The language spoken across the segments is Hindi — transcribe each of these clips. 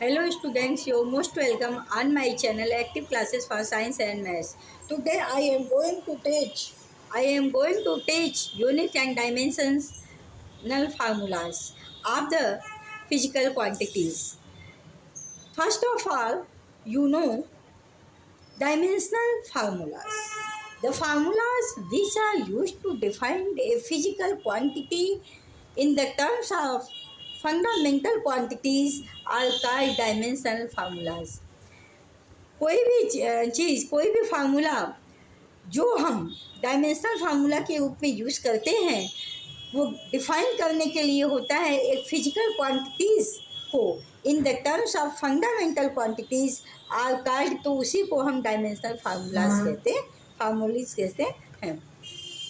Hello students, you're most welcome on my channel Active Classes for Science and Maths. Today I am going to teach unit and dimensional formulas of the physical quantities. First of all, you know dimensional formulas. The formulas which are used to define a physical quantity in the terms of fundamental quantities are called dimensional formulas. कोई भी चीज़, कोई भी फार्मूला जो हम डायमेंशनल फार्मूला के रूप में यूज़ करते हैं वो डिफाइन करने के लिए होता है एक फिजिकल क्वांटिटीज़ को in the terms of fundamental quantities are called, तो उसी को हम डायमेंशनल फार्मूलाज कहते हैं।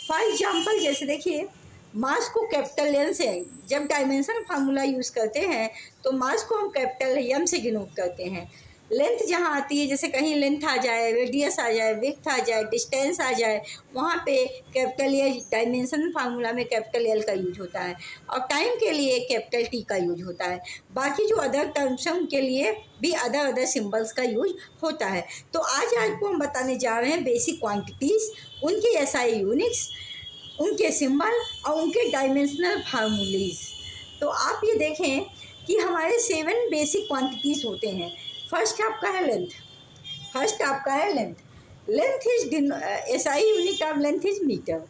फॉर एग्जांपल, जैसे देखिए मास को कैपिटल एल से, जब डायमेंशनल फार्मूला यूज़ करते हैं तो मास को हम कैपिटल एम से डिनोट करते हैं। लेंथ जहाँ आती है, जैसे कहीं लेंथ आ जाए, रेडियस आ जाए, विड्थ आ जाए, डिस्टेंस आ जाए, वहाँ पे कैपिटल एल, डायमेंशनल फार्मूला में कैपिटल एल का यूज होता है। और टाइम के लिए कैपिटल टी का यूज होता है। बाकी जो अदर टर्म्स हैं उनके लिए भी अदर सिम्बल्स का यूज होता है। तो आज आपको हम बताने जा रहे हैं बेसिक क्वान्टिटीज़, उनके एसआई यूनिट्स, उनके सिंबल और उनके डायमेंशनल फार्मूलीज। तो आप ये देखें कि हमारे 7 बेसिक क्वांटिटीज़ होते हैं। फर्स्ट आपका है length. Length is SI unit of length is metre.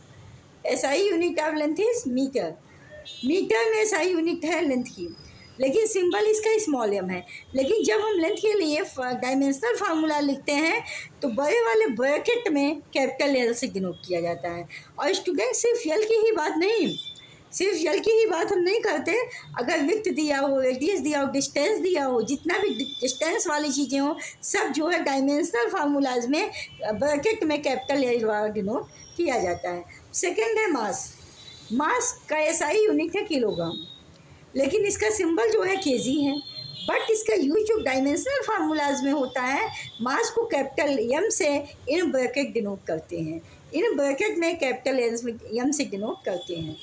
SI unit of length is metre. Metre में एसआई यूनिट है लेंथ की, लेकिन सिंबल इसका स्मॉल एम है। लेकिन जब हम लेंथ के लिए डायमेंशनल फार्मूला लिखते हैं तो बड़े वाले ब्रैकेट में कैपिटल एल से डिनोट किया जाता है। और स्टूडेंट सिर्फ एल की ही बात नहीं, सिर्फ एल की ही बात हम नहीं करते। अगर विड्थ दिया हो, रेडियस दिया हो, डिस्टेंस दिया हो, जितना भी डिस्टेंस वाली चीज़ें हो, सब जो है डायमेंशनल फार्मूलाज में ब्रैकेट में कैपिटल एल द्वारा डिनोट किया जाता है। सेकेंड है मास का एसआई यूनिट है किलोग्राम, लेकिन इसका सिंबल जो है केजी है। बट इसका यूज जो डायमेंशनल फार्मूलाज में होता है, मास को कैपिटल एम से इन ब्रैकेट डिनोट करते हैं, इन ब्रैकेट में कैपिटल एम से डिनोट करते हैं।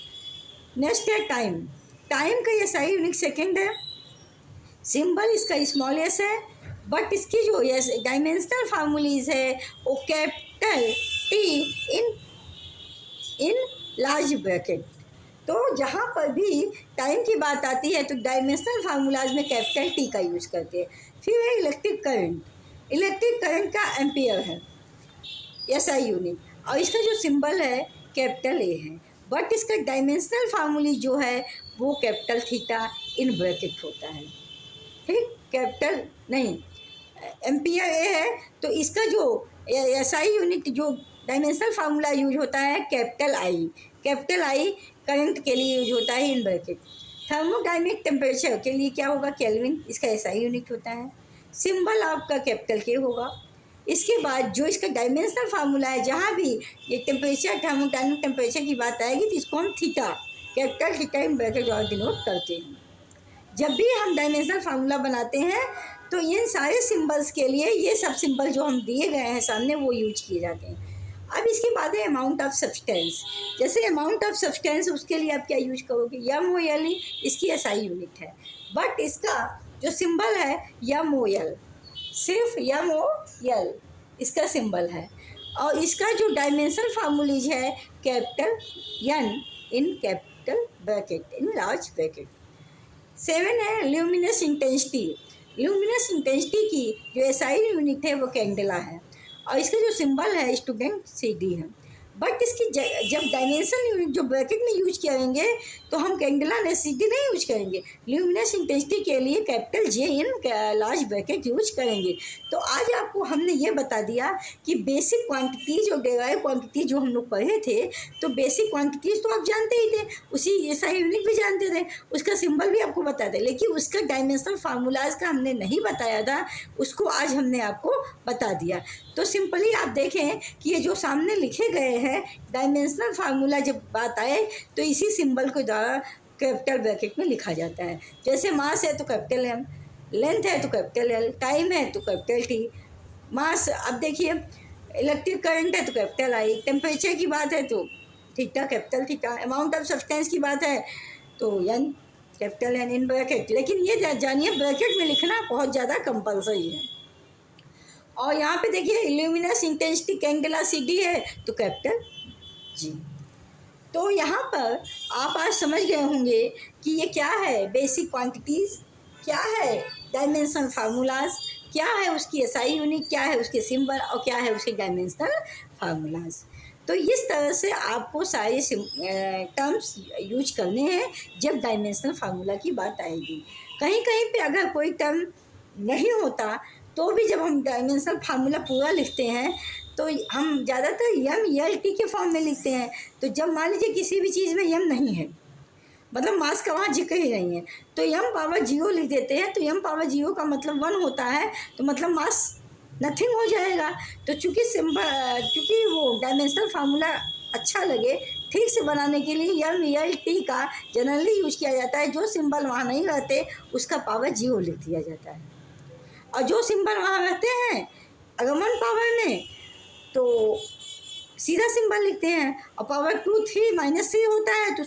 नेक्स्ट है टाइम का एसआई यूनिट सेकेंड है, सिंबल इसका स्मॉल एस है। बट इसकी जो डायमेंशनल फार्मूलीज है वो कैपिटल टी इन लार्ज ब्रैकेट। तो जहाँ पर भी टाइम की बात आती है तो डायमेंशनल फार्मूलाज में कैपिटल टी का यूज़ करते हैं। फिर है इलेक्ट्रिक करंट का एम्पियर है एसआई यूनिट, और इसका जो सिंबल है कैपिटल ए है। बट इसका डायमेंशनल फार्मूली जो है वो कैपिटल थीटा इन ब्रैकेट होता है। ठीक, कैपिटल नहीं, एम्पियर ए है, तो इसका जो एसआई यूनिट जो डायमेंशनल फार्मूला यूज होता है कैपिटल आई करंट के लिए यूज होता है इन ब्रैकेट। थर्मोडायनेमिक टेम्परेचर के लिए क्या होगा, केल्विन, इसका एसआई यूनिट होता है। सिंबल आपका कैपिटल के होगा। इसके बाद जो इसका डायमेंशनल फार्मूला है, जहाँ भी ये टेम्परेचर, थर्मोडायनेमिक टेम्परेचर की बात आएगी तो इसको हम theta, capital theta in bracket और डिनोट करते हैं। जब भी हम डायमेंशनल फार्मूला बनाते हैं तो इन सारे सिंबल्स के लिए ये सब सिंबल जो हम दिए गए हैं सामने वो यूज किए जाते हैं। अब इसके बाद है अमाउंट ऑफ सब्सटेंस। जैसे अमाउंट ऑफ सब्सटेंस, उसके लिए आप क्या यूज करोगे, एम ओ एल ई, इसकी एसआई यूनिट है। बट इसका जो सिंबल है एम ओ एल, सिर्फ एम ओ एल इसका सिंबल है। और इसका जो डायमेंशनल फार्मूलीज है capital N in capital bracket in large bracket. 7 है ल्यूमिनस इंटेंसिटी की जो एसआई यूनिट है वो कैंडेला है, और इसका जो सिंबल है स्टूडेंट CD है। बट इसकी जब डायमेंशन यूनिट जो ब्रैकेट में यूज करेंगे तो हम कैंडेला ने CD नहीं यूज करेंगे, ल्यूमिनस इंटेंसिटी के लिए कैपिटल J इन लार्ज ब्रैकेट यूज करेंगे। तो आज आपको हमने ये बता दिया कि बेसिक क्वांटिटीज और डेराइव क्वांटिटीज जो हम लोग पढ़े थे, तो बेसिक क्वांटिटीज तो आप जानते ही थे, उसी एसआई यूनिट भी जानते थे, उसका सिंबल भी आपको बता दें, लेकिन उसका डायमेंशनल फार्मूलाज का हमने नहीं बताया था, उसको आज हमने आपको बता दिया। तो सिंपली आप देखें कि ये जो सामने लिखे गए हैं डायमेंशनल फार्मूला, जब बात आए तो इसी सिंबल के द्वारा कैपिटल ब्रैकेट में लिखा जाता है। जैसे मास है तो कैपिटल एम, लेंथ है तो कैपिटल एल, टाइम है तो कैपिटल टी। मास, अब देखिए इलेक्ट्रिक करंट है तो कैपिटल आई, टेम्परेचर की बात है तो theta capital theta, amount of substance की बात है तो N, capital N in bracket, लेकिन ये जानिए ब्रैकेट में लिखना बहुत ज़्यादा कंपलसरी है। और यहाँ पे देखिए इल्यूमिनस इंटेंसिटी कैंडेला CD है तो कैपिटल G। तो यहाँ पर आप आज समझ गए होंगे कि ये क्या है बेसिक क्वांटिटीज़, क्या है डायमेंशनल फार्मूलाज, क्या है उसकी SI यूनिट, क्या है उसके सिंबल और क्या है उसके डायमेंशनल फार्मूलाज। तो इस तरह से आपको सारे टर्म्स यूज करने हैं जब डायमेंशनल फार्मूला की बात आएगी। कहीं कहीं पे अगर कोई टर्म नहीं होता तो भी जब हम डायमेंशनल फार्मूला पूरा लिखते हैं तो हम ज़्यादातर MLT के फॉर्म में लिखते हैं। तो जब मान लीजिए किसी भी चीज़ में M नहीं है, मतलब मास का वहाँ जिक्र ही नहीं है, तो M पावर 0 लिख देते हैं। तो M पावर 0 का मतलब 1 होता है, तो मतलब मास नथिंग हो जाएगा। तो चूँकि वो डायमेंशनल फार्मूला अच्छा लगे ठीक से बनाने के लिए MLT का जनरली यूज किया जाता है। जो सिंबल वहाँ नहीं रहते उसका पावर 0 लिख दिया जाता है, और जो सिंबल वहाँ रहते हैं अगर 1 पावर में तो सीधा सिंबल लिखते हैं, और पावर 2 3 -3 होता है तो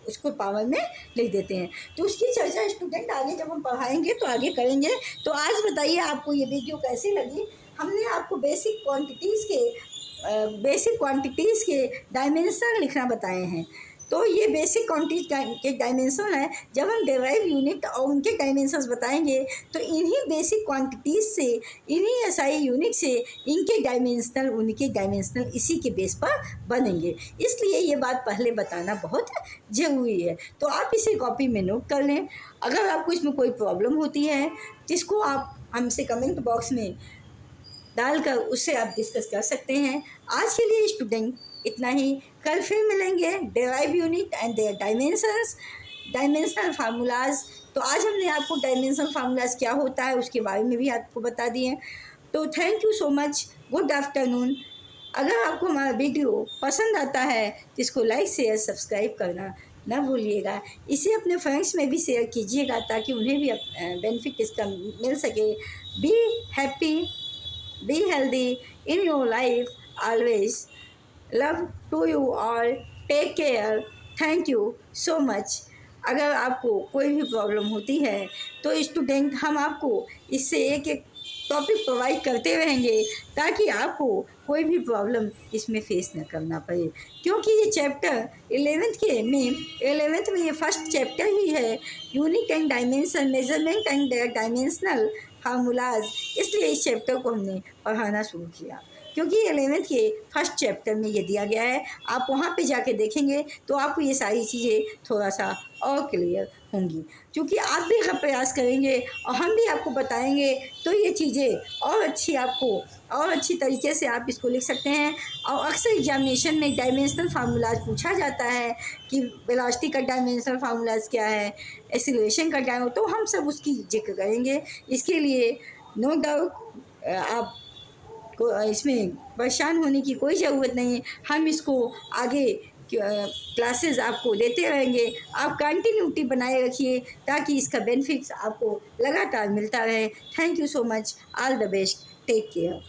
उसको पावर में लिख देते हैं। तो उसकी चर्चा स्टूडेंट आगे जब हम पढ़ाएंगे तो आगे करेंगे। तो आज बताइए आपको ये वीडियो कैसी लगी। हमने आपको बेसिक क्वांटिटीज़ के डायमेंशन लिखना बताए हैं। तो ये बेसिक क्वांटिटीज के डायमेंशन है। जब हम डेराइव यूनिट और उनके डायमेंशंस बताएंगे तो इन्हीं बेसिक क्वांटिटीज़ से, इन्हीं SI यूनिट से इनके डायमेंशनल, उनके डायमेंशनल इसी के बेस पर बनेंगे। इसलिए ये बात पहले बताना बहुत ज़रूरी है। तो आप इसे कॉपी में नोट कर लें। अगर आपको इसमें कोई प्रॉब्लम होती है जिसको आप हमसे कमेंट बॉक्स में डालकर उससे आप डिस्कस कर सकते हैं। आज के लिए स्टूडेंट इतना ही। कल फिर मिलेंगे derive unit and their dimensions, dimensional formulas. तो आज हमने आपको डायमेंशनल फार्मूलाज क्या होता है उसके बारे में भी आपको बता दिए। तो thank you so much, good afternoon. अगर आपको हमारा वीडियो पसंद आता है तो इसको लाइक शेयर सब्सक्राइब करना ना भूलिएगा। इसे अपने फ्रेंड्स में भी शेयर कीजिएगा ताकि उन्हें भी बेनिफिट इसका मिल सके। Be happy, be healthy in your life always. Love to you all, take care, thank you so much. अगर आपको कोई भी प्रॉब्लम होती है तो स्टूडेंट हम आपको इससे एक टॉपिक प्रोवाइड करते रहेंगे ताकि आपको कोई भी प्रॉब्लम इसमें फेस न करना पड़े। क्योंकि ये चैप्टर 11th में ये फर्स्ट चैप्टर ही है, unit and dimension, measurement and dimensional formulas. इसलिए इस चैप्टर को हमने पढ़ाना शुरू किया क्योंकि 11th के फर्स्ट चैप्टर में ये दिया गया है। आप वहाँ पे जाके देखेंगे तो आपको ये सारी चीज़ें थोड़ा सा और क्लियर होंगी। क्योंकि आप भी अगर प्रयास करेंगे और हम भी आपको बताएंगे तो ये चीज़ें और अच्छी तरीके से आप इसको लिख सकते हैं। और अक्सर एग्जामिनेशन में डायमेंशनल फार्मूलाज पूछा जाता है कि वेलोसिटी का डायमेंशनल फार्मूलाज क्या है, एक्सीलरेशन का डायमेंशन, तो हम सब उसकी जिक्र करेंगे। इसके लिए नो डाउट आप को इसमें परेशान होने की कोई ज़रूरत नहीं है। हम इसको आगे क्लासेस आपको देते रहेंगे। आप कंटिन्यूटी बनाए रखिए ताकि इसका बेनिफिट्स आपको लगातार मिलता रहे। Thank you so much, all the best, take care.